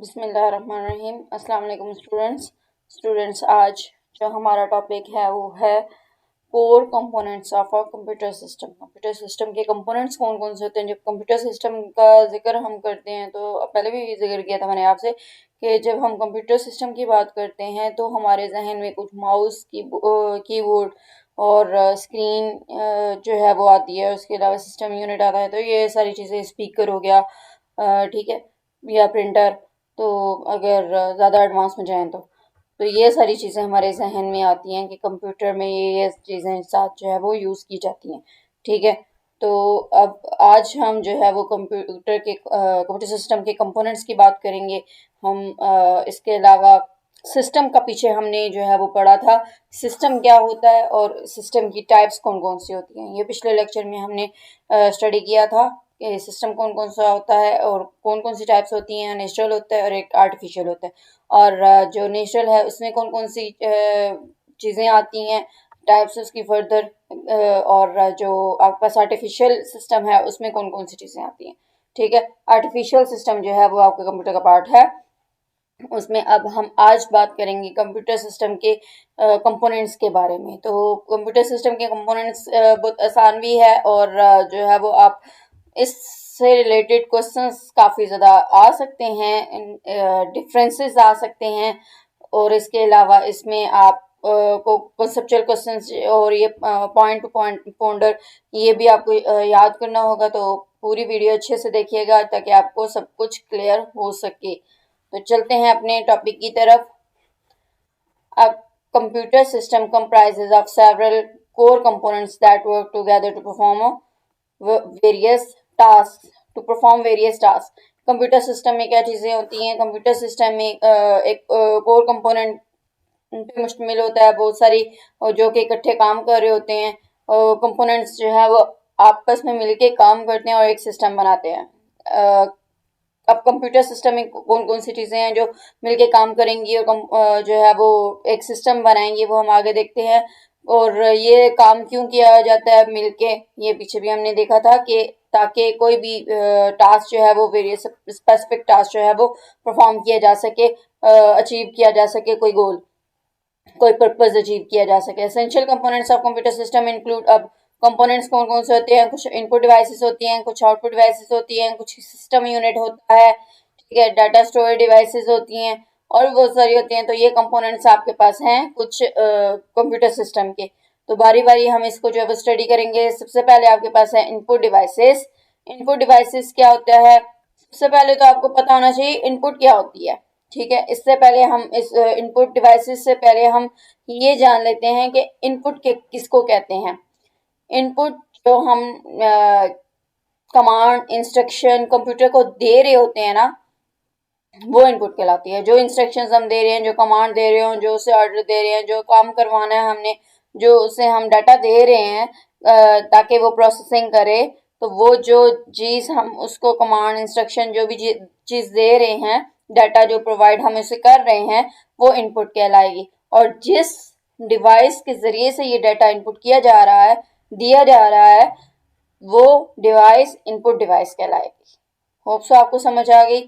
बिस्मिल्लाहिर्रहमानिर्रहीम। अस्सलाम वालेकुम स्टूडेंट्स आज जो हमारा टॉपिक है वो है core components of a computer system. Computer system के कंपोनेंट्स कौन कौन से होते हैं। जब कंप्यूटर सिस्टम का जिक्र हम करते हैं तो पहले भी जिक्र किया था मैंने आपसे कि जब हम कंप्यूटर सिस्टम की बात करते हैं तो हमारे जहन में कुछ माउस कीबोर्ड और स्क्रीन जो है वो आती है। उसके अलावा सिस्टम यूनिट आता है। तो ये सारी चीज़ें, स्पीकर हो गया, ठीक है, या प्रिंटर, तो अगर ज़्यादा एडवांस में जाएं तो ये सारी चीज़ें हमारे जहन में आती हैं कि कंप्यूटर में ये चीज़ें साथ जो है वो यूज़ की जाती हैं। ठीक है, तो अब आज हम जो है वो कंप्यूटर सिस्टम के कंपोनेंट्स की बात करेंगे। हम इसके अलावा सिस्टम का पीछे हमने जो है वो पढ़ा था, सिस्टम क्या होता है और सिस्टम की टाइप्स कौन कौन सी होती हैं। ये पिछले लेक्चर में हमने स्टडी किया था कि सिस्टम कौन कौन सा होता है और कौन कौन सी टाइप्स होती हैं। नेचुरल होता है और एक आर्टिफिशियल होता है। और जो नेचुरल है उसमें कौन कौन सी चीज़ें आती हैं, टाइप्स उसकी फर्दर, और जो आपके पास आर्टिफिशियल सिस्टम है उसमें कौन कौन सी चीज़ें आती हैं। ठीक है, आर्टिफिशियल सिस्टम जो है वो आपके कंप्यूटर का पार्ट है। उसमें अब हम आज बात करेंगे कंप्यूटर सिस्टम के कंपोनेंट्स के बारे में। तो कंप्यूटर सिस्टम के कंपोनेंट्स बहुत आसान भी है और जो है वो आप इससे रिलेटेड क्वेश्चंस काफ़ी ज़्यादा आ सकते हैं, डिफरेंसेस आ सकते हैं। और इसके अलावा इसमें आप को कॉन्सेप्चुअल क्वेश्चंस और ये पॉइंट टू पॉइंट पोंडर, ये भी आपको याद करना होगा। तो पूरी वीडियो अच्छे से देखिएगा ताकि आपको सब कुछ क्लियर हो सके। तो चलते हैं अपने टॉपिक की तरफ। A computer system comprises of several core components that work together to perform various tasks. Computer system में क्या चीज़ें होती हैं? कंप्यूटर सिस्टम में एक कोर कंपोनेंट पे मुश्तमिल होता है, बहुत सारी जो कि इकट्ठे काम कर रहे होते हैं। कंपोनेंट्स जो है वो आपस में मिलके काम करते हैं और एक सिस्टम बनाते हैं। अब कंप्यूटर सिस्टम में कौन कौन सी चीज़ें हैं जो मिलके काम करेंगी और जो है वो एक सिस्टम बनाएंगी, वो हम आगे देखते हैं। और ये काम क्यों किया जाता है मिलके, ये पीछे भी हमने देखा था कि ताकि कोई भी टास्क जो है वो वेरियस स्पेसिफिक टास्क जो है वो परफॉर्म किया जा सके, अचीव किया जा सके, कोई पर्पज अचीव किया जा सके। Essential components of computer system include, अब कंपोनेंट्स कौन कौन से होते हैं? कुछ इनपुट डिवाइसेस होती हैं, कुछ आउटपुट डिवाइसेस होती हैं, कुछ सिस्टम यूनिट होता है, ठीक है, डाटा स्टोरेज डिवाइसेस होती हैं और भी बहुत सारी होती हैं। तो ये कंपोनेंट्स आपके पास हैं कुछ कंप्यूटर सिस्टम के। तो बारी बारी हम इसको जो है वो स्टडी करेंगे। सबसे पहले आपके पास है इनपुट डिवाइसेस। इनपुट डिवाइसेस क्या होता है? सबसे पहले तो आपको पता होना चाहिए इनपुट क्या होती है। ठीक है, इससे पहले हम इस इनपुट डिवाइसेस से पहले हम ये जान लेते हैं कि इनपुट के किसको कहते हैं। इनपुट जो हम कमांड इंस्ट्रक्शन कंप्यूटर को दे रहे होते हैं ना, वो इनपुट कहलाती है। जो इंस्ट्रक्शंस हम दे रहे हैं, जो कमांड दे रहे हो, जो उसे ऑर्डर दे रहे हैं, जो काम करवाना है हमने, जो उसे हम डाटा दे रहे हैं ताकि वो प्रोसेसिंग करे, तो वो जो चीज़ हम उसको कमांड इंस्ट्रक्शन जो भी चीज़ दे रहे हैं, डाटा जो प्रोवाइड हम उसे कर रहे हैं, वो इनपुट कहलाएगी। और जिस डिवाइस के ज़रिए से ये डाटा इनपुट किया जा रहा है, दिया जा रहा है, वो डिवाइस इनपुट डिवाइस कहलाएगी। होप सो आपको समझ आ गई।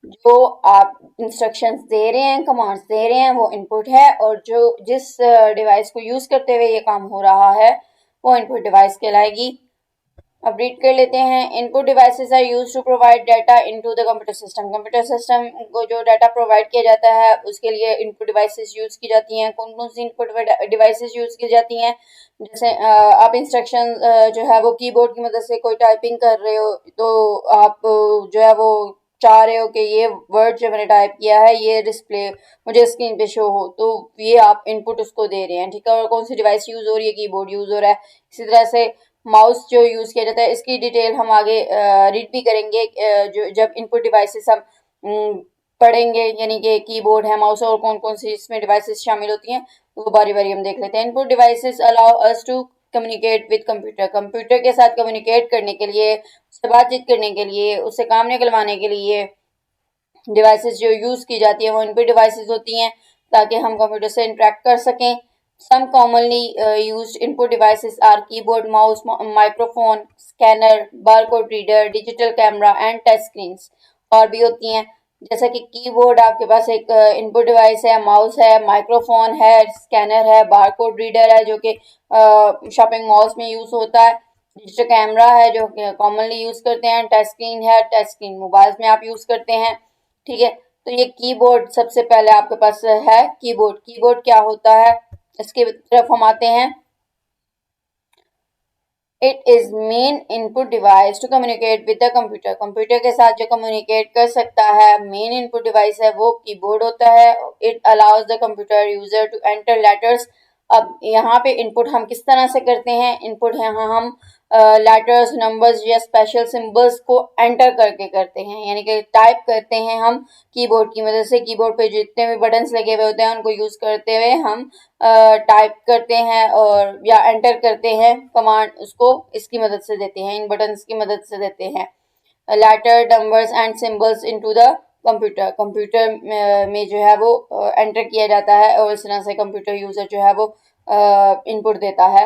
जो आप इंस्ट्रक्शंस दे रहे हैं, कमांड्स दे रहे हैं, वो इनपुट है। और जो जिस डिवाइस को यूज़ करते हुए ये काम हो रहा है, वो इनपुट डिवाइस कहलाएगी। अब रीड कर लेते हैं। Input devices are used to provide data into the computer system. Computer system को जो डाटा प्रोवाइड किया जाता है उसके लिए इनपुट डिवाइसेस यूज़ की जाती हैं। कौन कौन सी इनपुट डिवाइसेस यूज़ की जाती हैं? जैसे आप इंस्ट्रक्शन जो है वो कीबोर्ड की मदद से कोई टाइपिंग कर रहे हो, तो आप जो है वो चाह रहे हो कि ये वर्ड जो मैंने टाइप किया है ये डिस्प्ले मुझे स्क्रीन पे शो हो, तो ये आप इनपुट उसको दे रहे हैं। ठीक है, और कौन सी डिवाइस यूज़ हो रही है? कीबोर्ड यूज़ हो रहा है। इसी तरह से माउस जो यूज़ किया जाता है, इसकी डिटेल हम आगे रीड भी करेंगे। जो जब इनपुट डिवाइसेस हम पढ़ेंगे, यानी कि कीबोर्ड है, माउस, और कौन कौन सी इसमें डिवाइसेस शामिल होती हैं, तो वो बारी बारी हम देख लेते हैं। Input devices allow us to communicate with computer. Computer के साथ कम्युनिकेट करने के लिए, उससे बातचीत करने के लिए, उससे काम निकलवाने के लिए डिवाइसेस जो यूज़ की जाती है वो इनपुट डिवाइसेस होती हैं, ताकि हम कंप्यूटर से इंटरेक्ट कर सकें। Some commonly used input devices are keyboard, mouse, microphone, scanner, barcode reader, digital camera and touch screens। और भी होती हैं जैसा कि कीबोर्ड आपके पास एक इनपुट डिवाइस है, माउस है, माइक्रोफोन है, स्कैनर है, बारकोड रीडर है जो कि शॉपिंग मॉल्स में यूज होता है, डिजिटल कैमरा है जो कॉमनली यूज करते हैं, टच स्क्रीन है, टच स्क्रीन मोबाइल्स में आप यूज करते हैं। ठीक है, तो ये कीबोर्ड सबसे पहले आपके पास है। कीबोर्ड कीबोर्ड क्या होता है, इसके तरफ हम आते हैं। It is main input device to communicate with the computer. Computer के साथ जो कम्युनिकेट कर सकता है मेन इनपुट डिवाइस है वो कीबोर्ड होता है। It allows the computer user to enter letters. अब यहाँ पे इनपुट हम किस तरह से करते हैं, इनपुट यहाँ हम लेटर्स, नंबर्स या स्पेशल सिंबल्स को एंटर करके करते हैं, यानी कि टाइप करते हैं हम कीबोर्ड की मदद से। कीबोर्ड पे जितने भी बटन्स लगे हुए होते हैं उनको यूज करते हुए हम टाइप करते हैं और या एंटर करते हैं कमांड, उसको इसकी मदद से देते हैं, इन बटन्स की मदद से देते हैं। Letter, numbers and symbols into the computer. Computer में जो है वो एंटर किया जाता है और इस तरह से कंप्यूटर यूजर जो है वो इनपुट देता है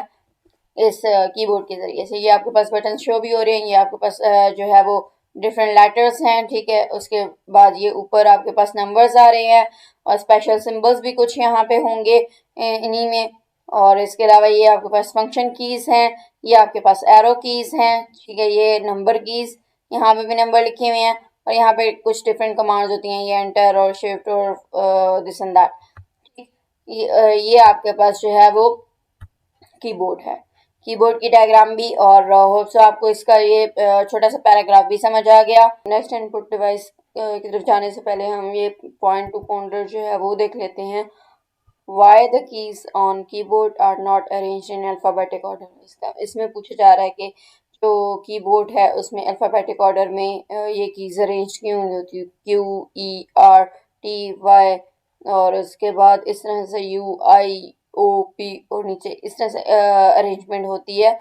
इस कीबोर्ड के जरिए से। ये आपके पास बटन शो भी हो रहे हैं, ये आपके पास जो है वो डिफरेंट लेटर्स हैं। ठीक है, उसके बाद ये ऊपर आपके पास नंबर्स आ रहे हैं और स्पेशल सिंबल्स भी कुछ यहाँ पे होंगे इन्हीं में। और इसके अलावा ये आपके पास फंक्शन कीज हैं, ये आपके पास एरो कीज हैं। ठीक है, ये नंबर कीज, यहाँ पे भी नंबर लिखे हुए हैं और यहाँ पे कुछ डिफरेंट कमांड्स होती हैं, ये एंटर और शिफ्ट और दिस एंड दैट। ये आपके पास जो है वो कीबोर्ड है। कीबोर्ड की डायग्राम भी और होप सो आपको इसका ये छोटा सा पैराग्राफ भी समझ आ गया। नेक्स्ट इनपुट डिवाइस की तरफ जाने से पहले हम ये पॉइंट टू पॉइंटर जो है वो देख लेते हैं। Why the keys on keyboard are not arranged in alphabetic order. इसमें पूछा जा रहा है कि जो कीबोर्ड है उसमें अल्फाबेटिक ऑर्डर में ये कीज अरेंज क्यों नहीं होती, Q E R T Y और उसके बाद इस तरह से यू आई ओ पी और नीचे इस तरह से अरेंजमेंट होती है।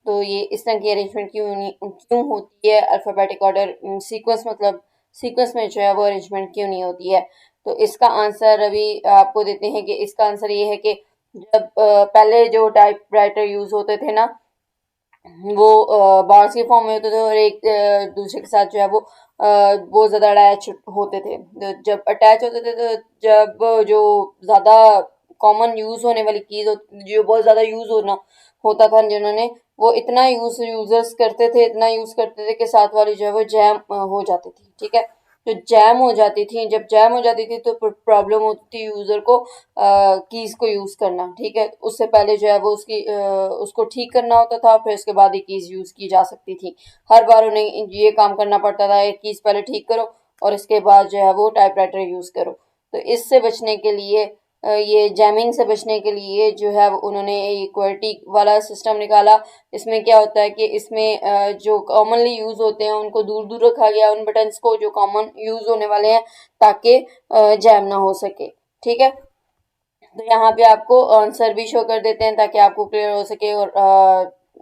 तो ये इस तरह की अरेंजमेंट क्यों होती है, अल्फाबेटिक ऑर्डर सीक्वेंस मतलब सीक्वेंस में जो है वो अरेंजमेंट क्यों नहीं होती है। तो इसका आंसर अभी आपको देते हैं कि इसका आंसर ये है कि जब पहले जो टाइपराइटर यूज होते थे ना वो बार्स के फॉर्म में होते थे और एक दूसरे के साथ जो है वो बहुत ज़्यादा अटैच होते थे। तो जब अटैच होते थे तो जब जो ज़्यादा कॉमन यूज़ होने वाली चीज़ जो बहुत ज़्यादा यूज़ होना होता था जिन्होंने वो इतना यूज़र्स करते थे, इतना यूज़ करते थे कि साथ वाली जो है वो जैम हो जाती थी। ठीक है, जो जैम हो जाती थी, जब जैम हो जाती थी तो प्रॉब्लम होती थी यूज़र को कीज को यूज़ करना। ठीक है, उससे पहले जो है वो उसको ठीक करना होता था, फिर उसके बाद ही कीज यूज़ की जा सकती थी। हर बार उन्हें ये काम करना पड़ता था, एक कीज पहले ठीक करो और इसके बाद जो है वो टाइपराइटर यूज़ करो। तो इससे बचने के लिए ये जैमिंग से बचने के लिए जो है उन्होंने ये क्वालिटी वाला सिस्टम निकाला। इसमें क्या होता है कि इसमें जो कॉमनली यूज होते हैं उनको दूर दूर रखा गया, उन बटन्स को जो कॉमन यूज होने वाले हैं, ताकि जैम ना हो सके। ठीक है, तो यहाँ पे आपको आंसर भी शो कर देते हैं ताकि आपको क्लियर हो सके और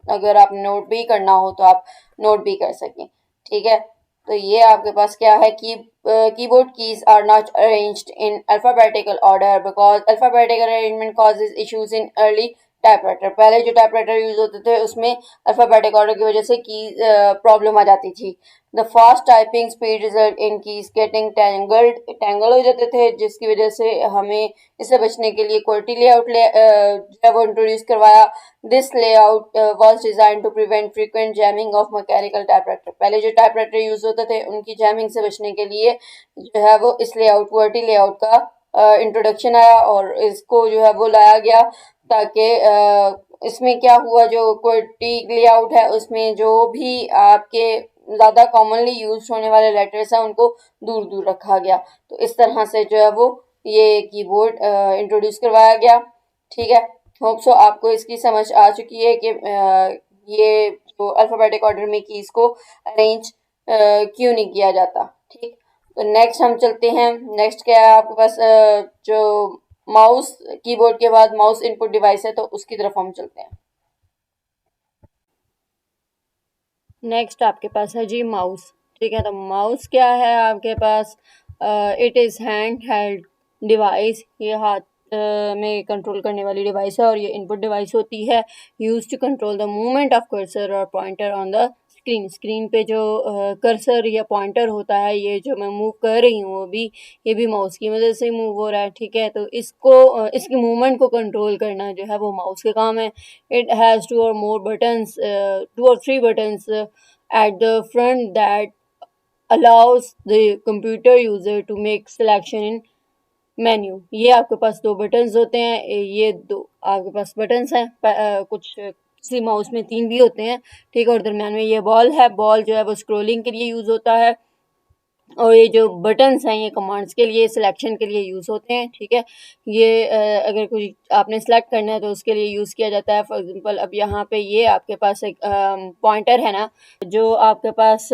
अगर आप नोट भी करना हो तो आप नोट भी कर सकें। ठीक है, तो ये आपके पास क्या है कि keyboard keys are not arranged in alphabetical order because alphabetical arrangement causes issues in early typewriter. पहले जो टाइपराइटर यूज होते थे उसमें अल्फाबेटिक ऑर्डर की वजह से की प्रॉब्लम आ जाती थी। The fast typing speed result in keys getting tangle हो जाते थे, जिसकी वजह से हमें इससे बचने के लिए क्वालिटी लेआउट जो है वो इंट्रोड्यूस करवाया। This layout was design to prevent frequent jamming of mechanical typewriter. पहले जो टाइपराइटर यूज होते थे उनकी जैमिंग से बचने के लिए जो है वो इस लेआउट क्वालिटी लेआउट का इंट्रोडक्शन आया और इसको जो है वो लाया गया ताकि इसमें क्या हुआ, जो क्वालिटी लेआउट है उसमें जो भी आपके ज़्यादा कॉमनली यूज होने वाले लेटर्स हैं उनको दूर दूर रखा गया। तो इस तरह से जो है वो ये कीबोर्ड इंट्रोड्यूस करवाया गया। ठीक है, होप सो आपको इसकी समझ आ चुकी है कि ये जो अल्फ़ाबेटिक ऑर्डर में कीज को अरेंज क्यों नहीं किया जाता। ठीक, तो नेक्स्ट हम चलते हैं। नेक्स्ट क्या है आपके पास, जो माउस, कीबोर्ड के बाद माउस इनपुट डिवाइस है तो उसकी तरफ हम चलते हैं। नेक्स्ट आपके पास है जी माउस। ठीक है, तो माउस क्या है आपके पास, it is hand held device. ये हाथ में कंट्रोल करने वाली डिवाइस है और ये इनपुट डिवाइस होती है, use to control the movement of cursor और पॉइंटर ऑन द स्क्रीन पे जो कर्सर या पॉइंटर होता है, ये जो मैं मूव कर रही हूँ अभी, ये भी माउस की मदद से मूव हो रहा है, ठीक है। तो इसकी मूवमेंट को कंट्रोल करना जो है वो माउस के काम है। It has 2 or 3 buttons at the front that allows the computer user to make selection in menu. ये आपके पास 2 बटन्स होते हैं, ये 2 आपके पास बटन्स हैं। कुछ किसी माउस में 3 भी होते हैं, ठीक है। और दरम्यान में ये बॉल है, बॉल जो है वो स्क्रोलिंग के लिए यूज़ होता है, और ये जो बटन्स हैं ये कमांड्स के लिए, सिलेक्शन के लिए यूज़ होते हैं, ठीक है। ये अगर कुछ आपने सेलेक्ट करना है तो उसके लिए यूज़ किया जाता है। फॉर एग्जांपल अब यहाँ पे ये आपके पास एक पॉइंटर है ना, जो आपके पास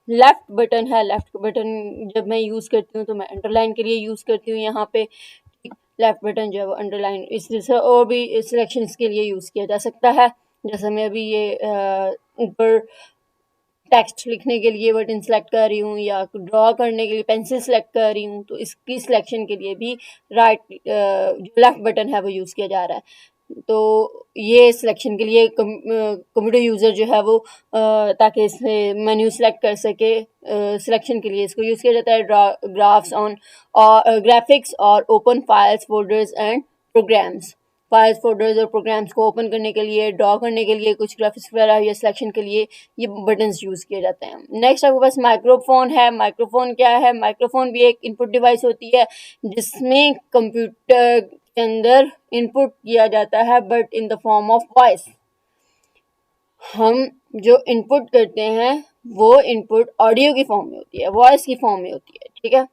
लेफ्ट बटन है। लेफ्ट बटन जब मैं यूज़ करती हूँ तो मैं अंडरलाइन के लिए यूज़ करती हूँ यहाँ पे। लेफ्ट बटन जो है वो अंडरलाइन इससे और भी सिलेक्शंस के लिए यूज़ किया जा सकता है। जैसे मैं अभी ये ऊपर टेक्स्ट लिखने के लिए बटन सेलेक्ट कर रही हूँ, या ड्रॉ करने के लिए पेंसिल सेलेक्ट कर रही हूँ, तो इसकी सिलेक्शन के लिए भी जो लेफ्ट बटन है वो यूज़ किया जा रहा है। तो ये सिलेक्शन के लिए कंप्यूटर यूज़र जो है वो ताकि इससे मेन्यू सेलेक्ट कर सके, सिलेक्शन के लिए इसको यूज़ किया जाता है। ग्राफिक्स और open files, folders and programs. Files, folders और प्रोग्राम्स को ओपन करने के लिए, ड्रॉ करने के लिए, कुछ ग्राफिक्स वगैरह या सिलेक्शन के लिए ये बटन्स यूज़ किए जाते हैं। नेक्स्ट आपके पास माइक्रोफोन है। माइक्रोफोन क्या है? माइक्रोफोन भी एक इनपुट डिवाइस होती है जिसमें कंप्यूटर के अंदर इनपुट किया जाता है, but in the form of voice. हम जो इनपुट करते हैं वो इनपुट ऑडियो की फॉर्म में होती है, वॉइस की फॉर्म में होती है, ठीक है।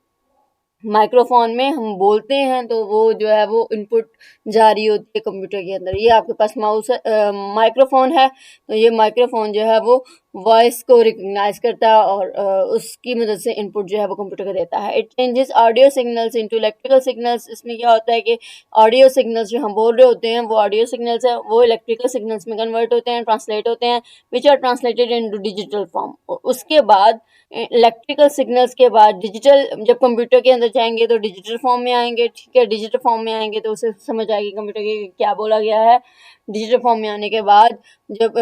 माइक्रोफोन में हम बोलते हैं तो वो जो है वो इनपुट जारी होती है कंप्यूटर के अंदर। ये आपके पास माइक्रोफोन है, तो ये माइक्रोफोन जो है वो वॉइस को रिकग्नाइज करता है और उसकी मदद से इनपुट जो है वो कंप्यूटर को देता है। It changes audio signals into electrical signals. इसमें क्या होता है कि ऑडियो सिग्नल्स जो हम बोल रहे होते हैं वो ऑडियो सिग्नल्स है, वो इलेक्ट्रिकल सिग्नल्स में कन्वर्ट होते हैं, ट्रांसलेट होते हैं, which are translated into digital form. और उसके बाद इलेक्ट्रिकल सिग्नल्स के बाद डिजिटल, जब कंप्यूटर के अंदर जाएंगे तो डिजिटल फॉर्म में आएंगे, ठीक है। डिजिटल फॉर्म में आएंगे तो उसे समझ आएगी कंप्यूटर के क्या बोला गया है। डिजिटल फॉर्म में आने के बाद जब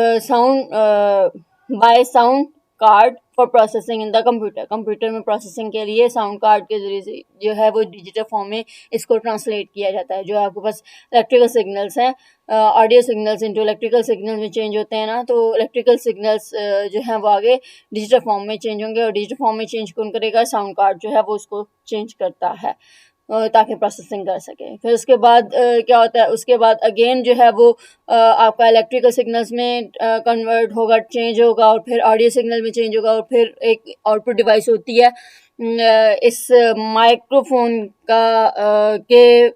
by sound card for processing in the computer में प्रोसेसिंग के लिए साउंड कार्ड के जरिए से जो है वो डिजिटल फॉर्म में इसको ट्रांसलेट किया जाता है। जो आपके पास इलेक्ट्रिकल सिग्नल्स हैं, audio signals into electrical signal में चेंज होते हैं ना, तो इलेक्ट्रिकल सिग्नल्स जो हैं वो आगे डिजिटल फॉर्म में चेंज होंगे, और डिजिटल फॉर्म में चेंज कौन करेगा? साउंड कार्ड जो है वो उसको चेंज करता है ताकि प्रोसेसिंग कर सके। फिर उसके बाद क्या होता है, उसके बाद अगेन जो है वो आपका इलेक्ट्रिकल सिग्नल्स में कन्वर्ट होगा, चेंज होगा, और फिर ऑडियो सिग्नल में चेंज होगा, और फिर एक आउटपुट डिवाइस होती है इस माइक्रोफोन के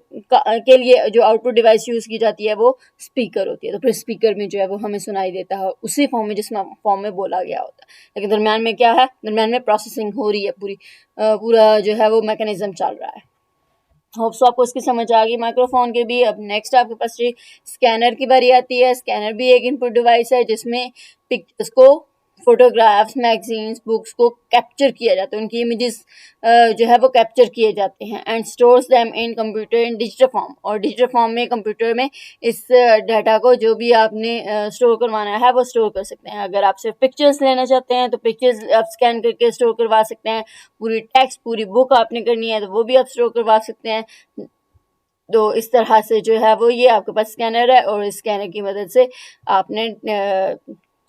लिए जो आउटपुट डिवाइस यूज़ की जाती है वो स्पीकर होती है। तो फिर स्पीकर में जो है वो हमें सुनाई देता है उसी फॉर्म में जिस फॉर्म में बोला गया होता है। लेकिन दरम्यान में क्या है? दरम्यान में प्रोसेसिंग हो रही है, पूरा जो है वो मैकेनिज्म चल रहा है। होप सो आपको इसकी समझ आ गई माइक्रोफोन के भी। अब नेक्स्ट आपके पास ये स्कैनर की बारी आती है। स्कैनर भी एक इनपुट डिवाइस है जिसमें पिक्चर्स को, फोटोग्राफ्स, मैगजीन्स, बुक्स को कैप्चर किया जाता है, उनकी इमेजेस जो है वो कैप्चर किए जाते हैं, and stores them in computer in digital form. और डिजिटल फॉर्म में कंप्यूटर में इस डाटा को जो भी आपने स्टोर करवाना है वो स्टोर कर सकते हैं। अगर आप सिर्फ पिक्चर्स लेना चाहते हैं तो पिक्चर्स आप स्कैन करके स्टोर करवा सकते हैं। पूरी टेक्स्ट, पूरी बुक आपने करनी है तो वो भी आप स्टोर करवा सकते हैं। तो इस तरह से जो है वो ये आपके पास स्कैनर है, और इस स्कैनर की मदद से आपने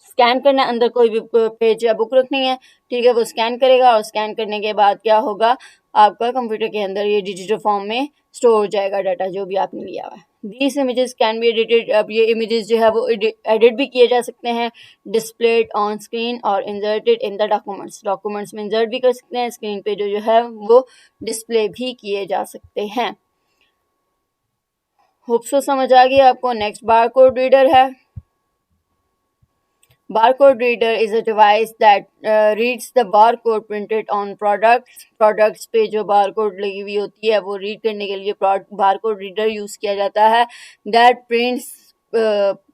स्कैन करना है, अंदर कोई भी पेज या बुक रखनी है, ठीक है, वो स्कैन करेगा, और स्कैन करने के बाद क्या होगा, आपका कंप्यूटर के अंदर ये डिजिटल फॉर्म में स्टोर हो जाएगा डाटा जो भी आपने लिया हुआ है। These images can be edited. अब ये इमेजेस जो है वो एडिट भी किए जा सकते हैं, डिस्प्लेड ऑन स्क्रीन और इंसर्टेड इन द डॉक्यूमेंट्स में इंसर्ट भी कर सकते हैं, स्क्रीन पे जो है वो डिस्प्ले भी किए जा सकते हैं। होप सो समझ आ गई आपको। नेक्स्ट बारकोड रीडर है। Barcode reader is a device that reads the barcode printed on products. Products पे जो barcode लगी हुई होती है वो read करने के लिए barcode reader यूज़ किया जाता है। That prints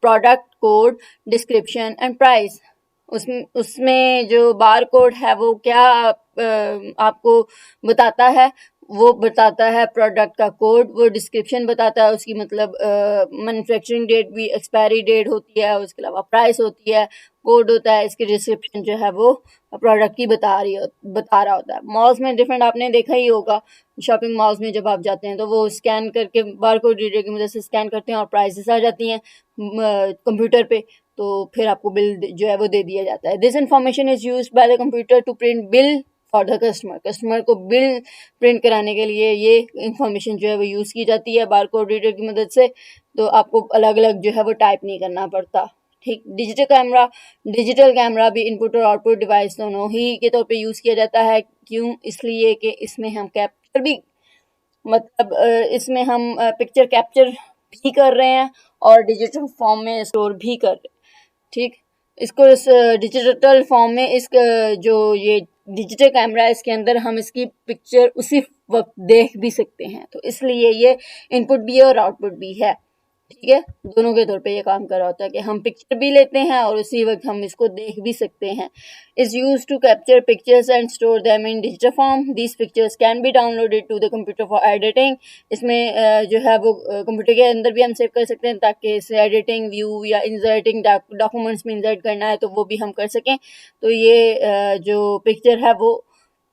product code, description and price. उसमें जो barcode है वो क्या आपको बताता है, वो बताता है प्रोडक्ट का कोड, वो डिस्क्रिप्शन बताता है उसकी, मतलब मैन्युफैक्चरिंग डेट भी, एक्सपायरी डेट होती है, उसके अलावा प्राइस होती है, कोड होता है, इसकी डिस्क्रिप्शन जो है वो प्रोडक्ट की बता रहा होता है। मॉल्स में डिफरेंट आपने देखा ही होगा, शॉपिंग मॉल्स में जब आप जाते हैं तो वो स्कैन करके बारकोड रीडर की मदद से स्कैन करते हैं और प्राइसेस आ जाती हैं कंप्यूटर पे, तो फिर आपको बिल जो है वो दे दिया जाता है। This information is used by the computer to print bill for the customer. Customer को बिल प्रिंट कराने के लिए ये इंफॉर्मेशन जो है वो यूज़ की जाती है बारकोड रीडर की मदद से, तो आपको अलग अलग जो है वो टाइप नहीं करना पड़ता। ठीक, डिजिटल कैमरा भी इनपुट और आउटपुट डिवाइस दोनों ही के तौर पे यूज़ किया जाता है। क्यों? इसलिए कि इसमें हम कैप्चर भी, मतलब इसमें हम पिक्चर कैप्चर भी कर रहे हैं और डिजिटल फॉर्म में स्टोर भी कर रहे हैं। ठीक, इसको इस डिजिटल फॉर्म में जो ये डिजिटल कैमरा है इसके अंदर हम इसकी पिक्चर उसी वक्त देख भी सकते हैं, तो इसलिए ये इनपुट भी है और आउटपुट भी है। ठीक है, दोनों के तौर पे ये काम कर रहा होता है कि हम पिक्चर भी लेते हैं और उसी वक्त हम इसको देख भी सकते हैं। Is use to capture pictures and store them in digital form. These pictures can be downloaded to the computer for editing. इसमें जो है वो कंप्यूटर के अंदर भी हम सेव कर सकते हैं ताकि इसे एडिटिंग, व्यू या इंसर्टिंग डॉक्यूमेंट्स में इंसर्ट करना है तो वो भी हम कर सकें। तो ये जो पिक्चर है वो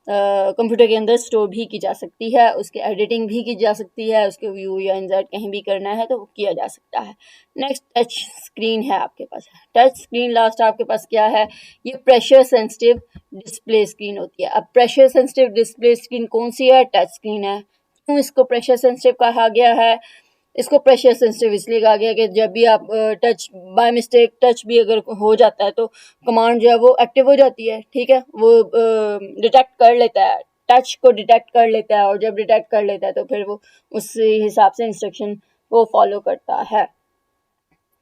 कंप्यूटर के अंदर स्टोर भी की जा सकती है, उसकी एडिटिंग भी की जा सकती है, उसके व्यू या इंसर्ट कहीं भी करना है तो वो किया जा सकता है। नेक्स्ट, टच स्क्रीन है आपके पास। टच स्क्रीन लास्ट आपके पास क्या है? ये प्रेशर सेंसिटिव डिस्प्ले स्क्रीन होती है। अब प्रेशर सेंसिटिव डिस्प्ले स्क्रीन कौन सी है? टच स्क्रीन है। क्यों इसको प्रेशर सेंसिटिव कहा गया है? इसको प्रेशर सेंसिटिव इसलिए कहा गया कि जब भी आप टच बाय मिस्टेक टच भी अगर हो जाता है तो कमांड जो है वो एक्टिव हो जाती है। ठीक है, वो डिटेक्ट कर लेता है, टच को डिटेक्ट कर लेता है, और जब डिटेक्ट कर लेता है तो फिर वो उस हिसाब से इंस्ट्रक्शन को फॉलो करता है।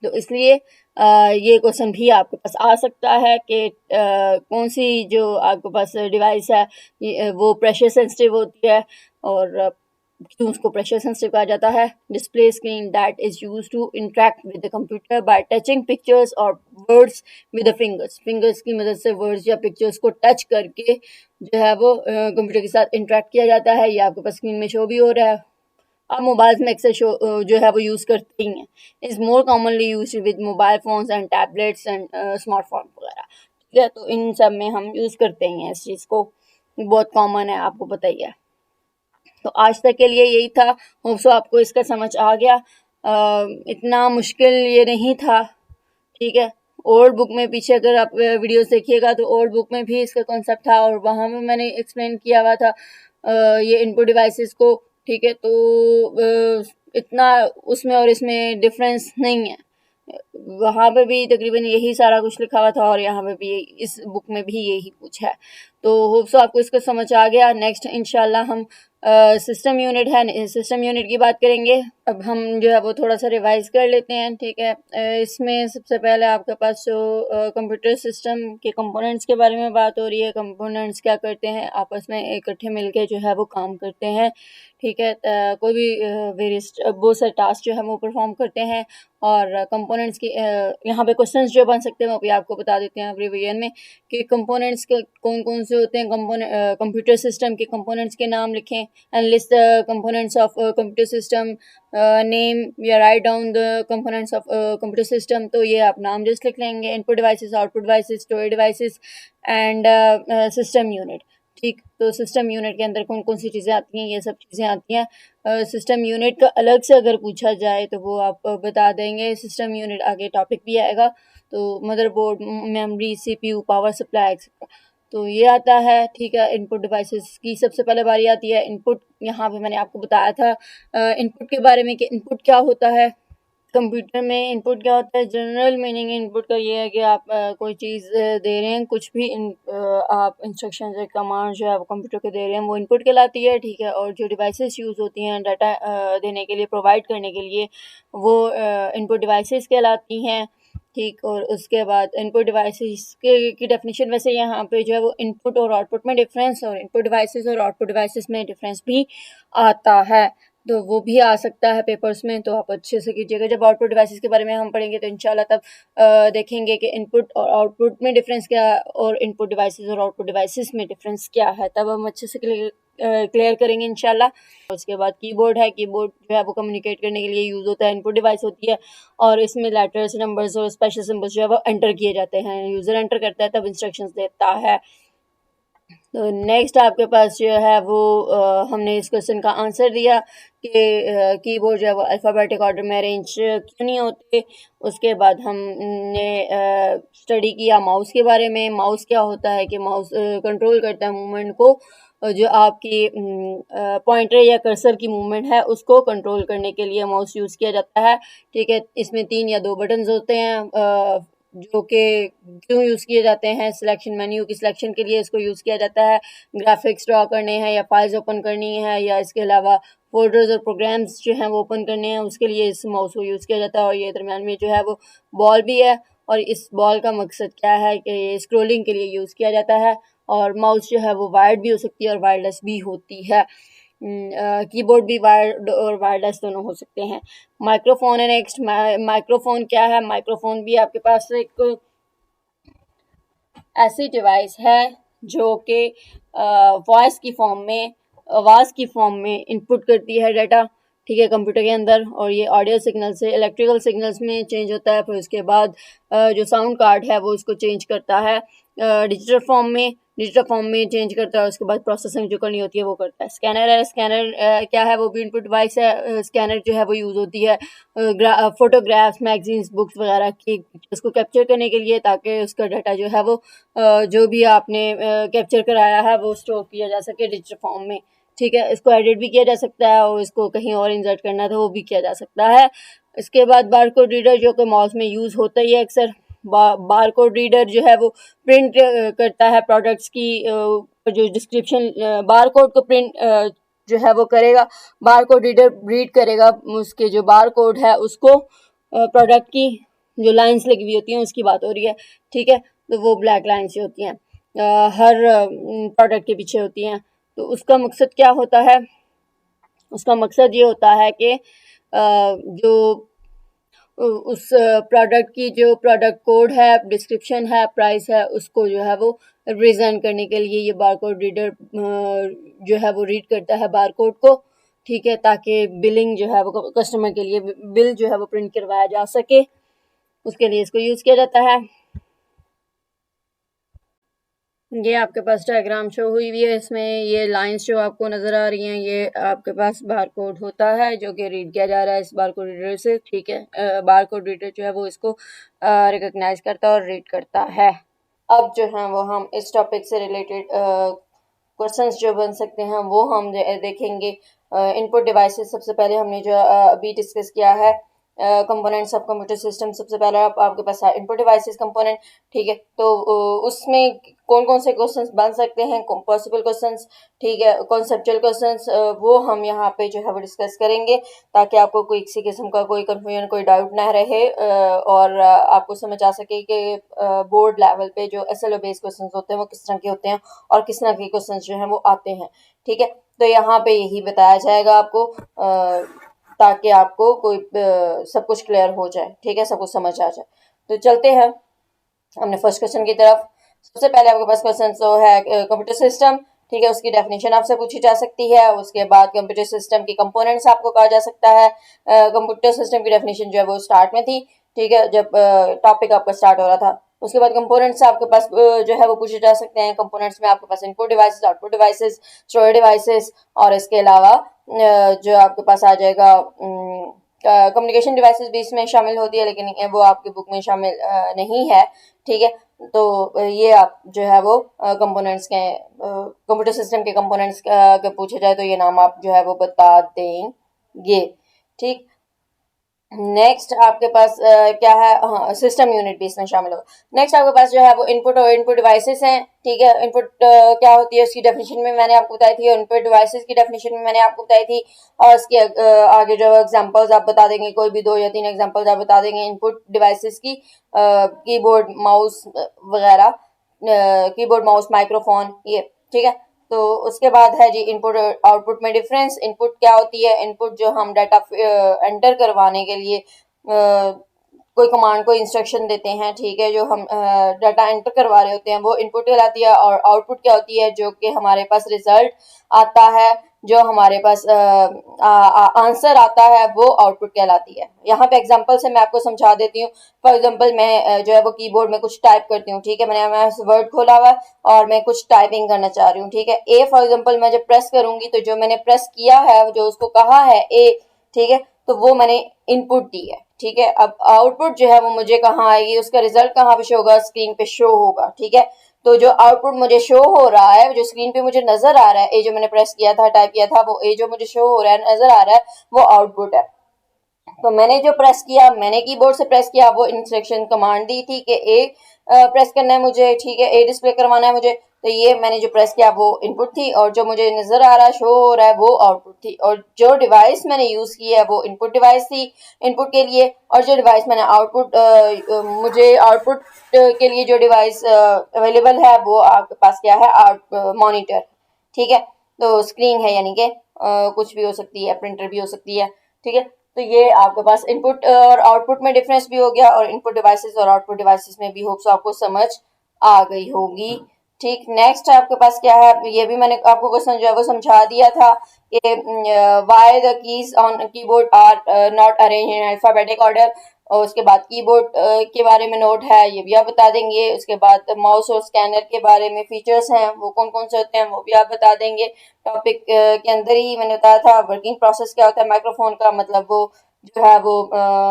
तो इसलिए ये क्वेश्चन भी आपके पास आ सकता है कि कौन सी जो आपके पास डिवाइस है वो प्रेशर सेंसिटिव होती है, और क्यों उसको प्रेशर सेंसिटिव कहा जाता है। Display screen that is use to interact with the computer by touching pictures और words with the fingers. Fingers की मदद से वर्ड्स या पिक्चर्स को टच करके जो है वो कंप्यूटर के साथ इंटरेक्ट किया जाता है। ये आपके पास स्क्रीन में शो भी हो रहा है। आप मोबाइल्स में अक्सर जो है वो यूज़ करते ही हैं। Is more commonly use with mobile phones and tablets and smartphone वगैरह। ठीक है, तो इन सब में हम यूज़ करते ही हैं इस चीज़ को, बहुत कॉमन है, आपको पता ही है। तो आज तक के लिए यही था। होप सो आपको इसका समझ आ गया। इतना मुश्किल ये नहीं था। ठीक है, ओल्ड बुक में पीछे अगर आप वीडियोस देखिएगा तो ओल्ड बुक में भी इसका कॉन्सेप्ट था और वहाँ में मैंने एक्सप्लेन किया हुआ था ये इनपुट डिवाइसेस को। ठीक है, तो इतना उसमें और इसमें डिफरेंस नहीं है। वहाँ पे भी तकरीबन यही सारा कुछ लिखा हुआ था और यहाँ पे भी इस बुक में भी यही कुछ है। तो होप सो आपको इसका समझ आ गया। नेक्स्ट इंशाल्लाह हम सिस्टम यूनिट है, सिस्टम यूनिट की बात करेंगे। अब हम जो है वो थोड़ा सा रिवाइज कर लेते हैं। ठीक है, इसमें सबसे पहले आपके पास जो कंप्यूटर सिस्टम के कंपोनेंट्स के बारे में बात हो रही है। कंपोनेंट्स क्या करते हैं? आपस में इकट्ठे मिलके जो है वो काम करते हैं। ठीक है, कोई भी वेरियस बहुत सारे टास्क जो है वो परफॉर्म करते हैं। और कंपोनेंट्स की यहाँ पे क्वेश्चंस जो बन सकते हैं वो भी आपको बता देते हैं रिवीजन में कि कंपोनेंट्स के कौन कौन से होते हैं। कंप्यूटर सिस्टम के कंपोनेंट्स के नाम लिखें and list the components of computer system, name या write down the components of computer system. तो ये आप नाम जस्ट लिख लेंगे। Input devices, output devices, storage devices and system unit. ठीक, तो सिस्टम यूनिट के अंदर कौन कौन सी चीज़ें आती हैं? ये सब चीज़ें आती हैं। सिस्टम यूनिट का अलग से अगर पूछा जाए तो वो आप बता देंगे। सिस्टम यूनिट आगे टॉपिक भी आएगा। तो motherboard, memory, CPU, power supply etcetera, तो ये आता है। ठीक है, इनपुट डिवाइसेस की सबसे पहले बारी आती है। इनपुट, यहाँ पे मैंने आपको बताया था इनपुट के बारे में कि इनपुट क्या होता है। कंप्यूटर में इनपुट क्या होता है? जनरल मीनिंग इनपुट का ये है कि आप कोई चीज़ दे रहे हैं, कुछ भी आप इंस्ट्रक्शन या कमांड जो है वो कंप्यूटर को दे रहे हैं, वो इनपुट कहलाती है। ठीक है, और जो डिवाइसेस यूज़ होती हैं डाटा देने के लिए, प्रोवाइड करने के लिए, वो इनपुट डिवाइसेस कहलाती हैं। ठीक, और उसके बाद इनपुट डिवाइसेस की डेफिनेशन वैसे यहाँ पे जो है वो इनपुट और आउटपुट में डिफरेंस, और इनपुट डिवाइसेस और आउटपुट डिवाइसेस में डिफरेंस भी आता है। तो वो भी आ सकता है पेपर्स में, तो आप अच्छे से कीजिएगा। जब आउटपुट डिवाइसेस के बारे में हम पढ़ेंगे तो इंशाल्लाह तब देखेंगे कि इनपुट और आउटपुट में डिफरेंस क्या है और इनपुट डिवाइसेस और आउटपुट डिवाइसेस में डिफरेंस क्या है, तब हम अच्छे से क्लियर करेंगे इंशाल्लाह। उसके बाद कीबोर्ड है, कीबोर्ड जो है वो कम्युनिकेट करने के लिए यूज़ होता है, इनपुट डिवाइस होती है और इसमें लेटर्स, नंबर्स और स्पेशल सिंबल्स जो है वो एंटर किए जाते हैं। यूज़र एंटर करता है तब इंस्ट्रक्शंस देता है। तो नेक्स्ट आपके पास जो है वो हमने इस क्वेश्चन का आंसर दिया कि कीबोर्ड जो है वो अल्फ़ाबेटिक ऑर्डर में अरेंज क्यों नहीं होते। उसके बाद हमने स्टडी किया माउस के बारे में। माउस क्या होता है कि माउस कंट्रोल करता है मूवमेंट को, जो आपकी पॉइंटर या कर्सर की मूवमेंट है उसको कंट्रोल करने के लिए माउस यूज़ किया जाता है। ठीक है, इसमें 3 या 2 बटन्स होते हैं जो कि क्यों यूज़ किए जाते हैं, सिलेक्शन मेन्यू की सिलेक्शन के लिए इसको यूज़ किया जाता है, ग्राफिक्स ड्रॉ करने हैं या फाइल्स ओपन करनी है या इसके अलावा फोल्डर्स और प्रोग्राम्स जो हैं वो ओपन करने हैं, उसके लिए इस माउस को यूज़ किया जाता है। और ये दरम्यान में जो है वो बॉल भी है और इस बॉल का मकसद क्या है कि ये स्क्रोलिंग के लिए यूज़ किया जाता है। और माउस जो है वो वायर्ड भी हो सकती है और वायरलेस भी होती है। कीबोर्ड भी वायर्ड और वायरलेस दोनों हो सकते हैं। माइक्रोफोन है नेक्स्ट। माइक्रोफोन क्या है? माइक्रोफोन भी आपके पास एक ऐसी डिवाइस है जो कि वॉइस की फॉर्म में, आवाज़ की फॉर्म में इनपुट करती है डाटा, ठीक है, कंप्यूटर के अंदर। और ये ऑडियो सिग्नल से इलेक्ट्रिकल सिग्नल्स में चेंज होता है। फिर उसके बाद जो साउंड कार्ड है वो इसको चेंज करता है डिजिटल फॉर्म में चेंज करता है। उसके बाद प्रोसेसिंग जो करनी होती है वो करता है। स्कैनर है। स्कैनर क्या है? वो भी इनपुट डिवाइस है। स्कैनर जो है वो यूज़ होती है फोटोग्राफ्स, मैगजीन्स, बुक्स वगैरह की उसको कैप्चर करने के लिए, ताकि उसका डाटा जो है वो जो भी आपने कैप्चर कराया है वो स्टोर किया जा सके डिजिटल फॉर्म में। ठीक है, इसको एडिट भी किया जा सकता है और इसको कहीं और इंसर्ट करना है तो वो भी किया जा सकता है। इसके बाद बारकोड रीडर जो कि माउस में यूज़ होता ही है अक्सर। बारकोड रीडर जो है वो प्रिंट करता है प्रोडक्ट्स की जो डिस्क्रिप्शन, बारकोड को प्रिंट जो है वो करेगा। बारकोड रीडर रीड करेगा उसके जो बारकोड है उसको, प्रोडक्ट की जो लाइंस लगी हुई होती हैं उसकी बात हो रही है। ठीक है, तो वो ब्लैक लाइंस होती हैं हर प्रोडक्ट के पीछे होती हैं। तो उसका मकसद क्या होता है? उसका मकसद ये होता है कि जो उस प्रोडक्ट की जो प्रोडक्ट कोड है, डिस्क्रिप्शन है, प्राइस है, उसको जो है वो रिप्रेजेंट करने के लिए ये बारकोड रीडर जो है वो रीड करता है बारकोड को। ठीक है, ताकि बिलिंग जो है वो कस्टमर के लिए बिल जो है वो प्रिंट करवाया जा सके, उसके लिए इसको यूज़ किया जाता है। ये आपके पास डायग्राम शो हुई हुई है। इसमें ये लाइंस जो आपको नज़र आ रही हैं ये आपके पास बार कोड होता है जो कि रीड किया जा रहा है इस बार कोड रीडर से। ठीक है, बार कोड रीडर जो है वो इसको रिकॉग्नाइज करता है और रीड करता है। अब जो है वो हम इस टॉपिक से रिलेटेड क्वेश्चंस जो बन सकते हैं वो हम देखेंगे। इनपुट डिवाइसेस सबसे पहले हमने जो अभी डिस्कस किया है। कंपोनेंट्स ऑफ कंप्यूटर सिस्टम सबसे पहले आपके पास है इनपुट डिवाइसेस कंपोनेंट। ठीक है, तो उसमें कौन कौन से क्वेश्चंस बन सकते हैं, पॉसिबल क्वेश्चंस, ठीक है, कॉन्सेप्चुअल क्वेश्चंस, वो हम यहाँ पे जो है वो डिस्कस करेंगे ताकि आपको कोई किसी किस्म का कोई कंफ्यूजन, कोई डाउट ना रहे और आपको समझ आ सके कि बोर्ड लेवल पे जो एसएलओ बेस्ड क्वेश्चंस होते हैं वो किस तरह के होते हैं और किस तरह के क्वेश्चंस जो हैं वो आते हैं। ठीक है, तो यहाँ पे यही बताया जाएगा आपको ताकि आपको कोई सब कुछ क्लियर हो जाए। ठीक है, सब कुछ समझ आ जाए। तो चलते हैं हमने फर्स्ट क्वेश्चन की तरफ। सबसे पहले आपके पास क्वेश्चन तो है कंप्यूटर सिस्टम। ठीक है, उसकी डेफिनेशन आपसे पूछी जा सकती है। उसके बाद कंप्यूटर सिस्टम की कंपोनेंट्स आपको कहा जा सकता है। कंप्यूटर सिस्टम की डेफिनेशन जो है वो स्टार्ट में थी। ठीक है, जब टॉपिक आपका स्टार्ट हो रहा था। उसके बाद कंपोनेंट्स आपके पास जो है वो पूछे जा सकते हैं। कंपोनेंट्स में आपके पास input devices, output devices, storage devices और इसके अलावा जो आपके पास आ जाएगा कम्युनिकेशन डिवाइसेस भी इसमें शामिल होती है, लेकिन वो आपकी बुक में शामिल नहीं है। ठीक है, तो ये आप जो है वो कंपोनेंट्स के कंप्यूटर सिस्टम के कंपोनेंट्स के पूछे जाए तो ये नाम आप जो है वो बता देंगे। ठीक, नेक्स्ट आपके पास क्या है? हाँ, सिस्टम यूनिट भी इसमें शामिल होगा। नेक्स्ट आपके पास जो है वो इनपुट और इनपुट डिवाइसेस हैं। ठीक है, इनपुट क्या होती है उसकी डेफिनेशन में मैंने आपको बताई थी और इनपुट डिवाइसेस की डेफिनेशन में मैंने आपको बताई थी। और इसके आगे जो एग्जांपल्स आप बता देंगे, कोई भी 2 या 3 एग्जांपल्स आप बता देंगे इनपुट डिवाइसेस की, कीबोर्ड, माउस वगैरह, कीबोर्ड, माउस, माइक्रोफोन, ये। ठीक है, तो उसके बाद है जी इनपुट आउटपुट में डिफरेंस। इनपुट क्या होती है? इनपुट जो हम डाटा एंटर करवाने के लिए कोई कमांड को इंस्ट्रक्शन देते हैं, ठीक है, जो हम डाटा एंटर करवा रहे होते हैं वो इनपुट कहलाती है। और आउटपुट क्या होती है? जो कि हमारे पास रिजल्ट आता है, जो हमारे पास आंसर आता है, वो आउटपुट कहलाती है। यहाँ पे एग्जांपल से मैं आपको समझा देती हूँ। फॉर एग्जांपल मैं जो है वो कीबोर्ड में कुछ टाइप करती हूँ, ठीक है, मैंने वर्ड खोला हुआ है और मैं कुछ टाइपिंग करना चाह रही हूँ, ठीक है। ए फॉर एग्जांपल मैं जब प्रेस करूंगी तो जो मैंने प्रेस किया है, जो उसको कहा है ए, ठीक है, तो वो मैंने इनपुट दी है, ठीक है। अब आउटपुट जो है वो मुझे कहाँ आएगी, उसका रिजल्ट कहाँ पे शो होगा? स्क्रीन पे शो होगा, ठीक है। तो जो आउटपुट मुझे शो हो रहा है, जो स्क्रीन पे मुझे नजर आ रहा है, ए जो मैंने प्रेस किया था, टाइप किया था, वो ए जो मुझे शो हो रहा है, नजर आ रहा है, वो आउटपुट है। तो मैंने जो प्रेस किया, मैंने कीबोर्ड से प्रेस किया, वो इंस्ट्रक्शन कमांड दी थी कि ए प्रेस करना है मुझे, ठीक है, ए डिस्प्ले करवाना है मुझे। तो ये मैंने जो प्रेस किया वो इनपुट थी, और जो मुझे नजर आ रहा है, शो हो रहा है, वो आउटपुट थी। और जो डिवाइस मैंने यूज की है वो इनपुट डिवाइस थी इनपुट के लिए। और जो डिवाइस मैंने मुझे आउटपुट के लिए जो डिवाइस अवेलेबल है वो आपके पास क्या है? मॉनिटर, ठीक है। तो स्क्रीन है, यानी कि कुछ भी हो सकती है, प्रिंटर भी हो सकती है, ठीक है। तो ये आपके पास इनपुट और आउटपुट में डिफरेंस भी हो गया, और इनपुट डिवाइसेस और आउटपुट डिवाइसेस में भी होप्स आपको समझ आ गई होगी। ठीक, नेक्स्ट आपके पास क्या है? ये भी मैंने आपको क्वेश्चन जो है वो समझा दिया था कि why the keys on keyboard are not arrange in alphabetic order. और उसके बाद कीबोर्ड के बारे में नोट है, ये भी आप बता देंगे। उसके बाद माउस और स्कैनर के बारे में फीचर्स हैं, वो कौन कौन से होते हैं, वो भी आप बता देंगे। टॉपिक के अंदर ही मैंने बताया था वर्किंग प्रोसेस क्या होता है माइक्रोफोन का, मतलब वो जो है वो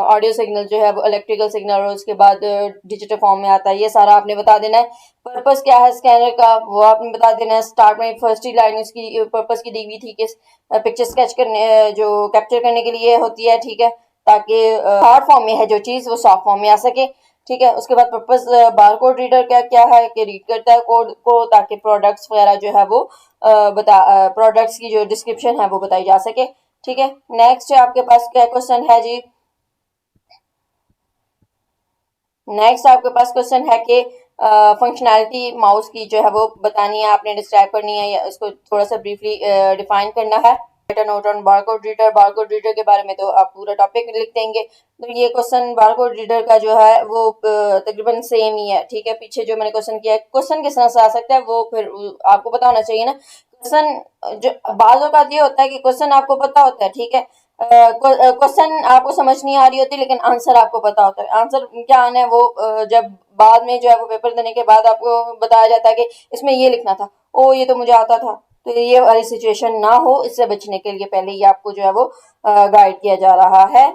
ऑडियो सिग्नल जो है वो इलेक्ट्रिकल सिग्नल और उसके बाद डिजिटल फॉर्म में आता है, ये सारा आपने बता देना है। पर्पस क्या है स्कैनर का, वो आपने बता देना है। स्टार्ट में फर्स्ट ही लाइन उसकी पर्पस की दी हुई थी कि पिक्चर स्केच करने, जो कैप्चर करने के लिए होती है, ठीक है, ताकि हार्ड फॉर्म में है जो चीज़ वो सॉफ्ट फॉर्म में आ सके, ठीक है। उसके बाद पर्पस बार कोड रीडर क्या क्या है कि रीड करता है कोड को, ताकि प्रोडक्ट्स वगैरह जो है वो प्रोडक्ट्स की जो डिस्क्रिप्शन है वो बताई जा सके, ठीक है। नेक्स्ट आपके पास क्या क्वेश्चन है जी? नेक्स्ट आपके पास क्वेश्चन है कि फंक्शनैलिटी माउस की जो है वो बतानी है, आपने डिस्क्राइब करनी है, या इसको थोड़ा सा ब्रीफली डिफाइन करना है। नोट ऑन बारकोड रीडर के बारे में तो आप पूरा टॉपिक लिख देंगे। तो ये क्वेश्चन बारकोड रीडर का जो है वो तकरीबन सेम ही है, ठीक है। पीछे जो मैंने क्वेश्चन किया है, क्वेश्चन किस तरह से आ सकता है वो फिर आपको पता होना चाहिए ना। क्वेश्चन जो बाज़ औक़ात ये होता है कि क्वेश्चन आपको पता होता है, ठीक है, क्वेश्चन आपको समझ नहीं आ रही होती, लेकिन आंसर आपको पता होता है। आंसर क्या आना है वो जब बाद में जो है वो पेपर देने के बाद आपको बताया जाता है कि इसमें ये लिखना था, ओ ये तो मुझे आता था। तो ये वाली सिचुएशन ना हो, इससे बचने के लिए पहले ही आपको जो है वो गाइड किया जा रहा है।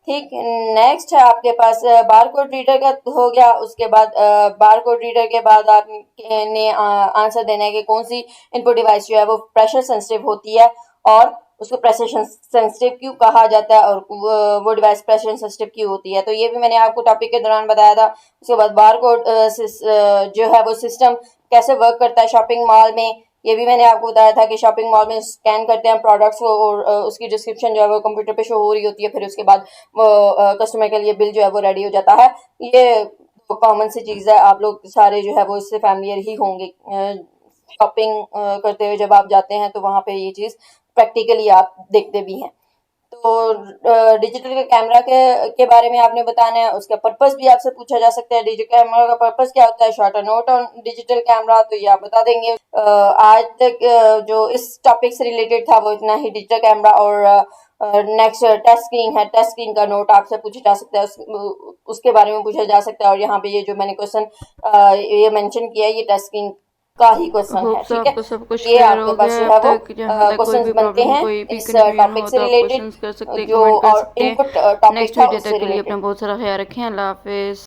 ठीक, नेक्स्ट है आपके पास बार कोड रीडर का हो गया। उसके बाद बार कोड रीडर के बाद आपने आंसर देना है कि कौन सी इनपुट डिवाइस जो है वो प्रेशर सेंसिटिव होती है, और उसको प्रेशर सेंसिटिव क्यों कहा जाता है, और वो डिवाइस प्रेशर सेंसिटिव क्यों होती है। तो ये भी मैंने आपको टॉपिक के दौरान बताया था। उसके बाद बार कोड जो है वो सिस्टम कैसे वर्क करता है शॉपिंग मॉल में, ये भी मैंने आपको बताया था कि शॉपिंग मॉल में स्कैन करते हैं प्रोडक्ट्स को, और उसकी डिस्क्रिप्शन जो है वो कंप्यूटर पे शो हो रही होती है, फिर उसके बाद वो कस्टमर के लिए बिल जो है वो रेडी हो जाता है। ये तो कॉमन सी चीज़ है, आप लोग सारे जो है वो इससे फैमिलियर ही होंगे। शॉपिंग करते हुए जब आप जाते हैं तो वहाँ पे ये चीज़ प्रैक्टिकली आप देखते भी हैं। तो डिजिटल कैमरा के बारे में आपने बताना है, उसका पर्पस भी आपसे पूछा जा सकता है। डिजिटल कैमरा का पर्पस क्या होता है, short note on digital camera, तो ये आप बता देंगे। आज तक जो इस टॉपिक से रिलेटेड था वो इतना ही। डिजिटल कैमरा और नेक्स्ट टच स्क्रीन है, टच स्क्रीन का नोट आपसे पूछा जा सकता है, उसके बारे में पूछा जा सकता है। और यहाँ पे ये जो मैंने क्वेश्चन ये मेंशन किया है, ये टच स्क्रीन का ही क्वेश्चन है, ठीक है। आपको सब कुछ ये क्लियर आपके हो पास गया। जो अब है वो तक जहाँ तक कोई क्वेश्चंस भी बनते प्रॉब्लम हैं कोई भी इस कन्फ्यूजन टॉपिक हो से तो आप रिलेटेड, क्वेश्चंस कर सकते हैं, जो कमेंट कर और सकते हैं। इनपुट टॉपिक नेक्स्ट था वीडियो उससे तक के लिए अपना रिलेटेड। बहुत सारा ख्याल रखें। अल्लाह हाफिज़।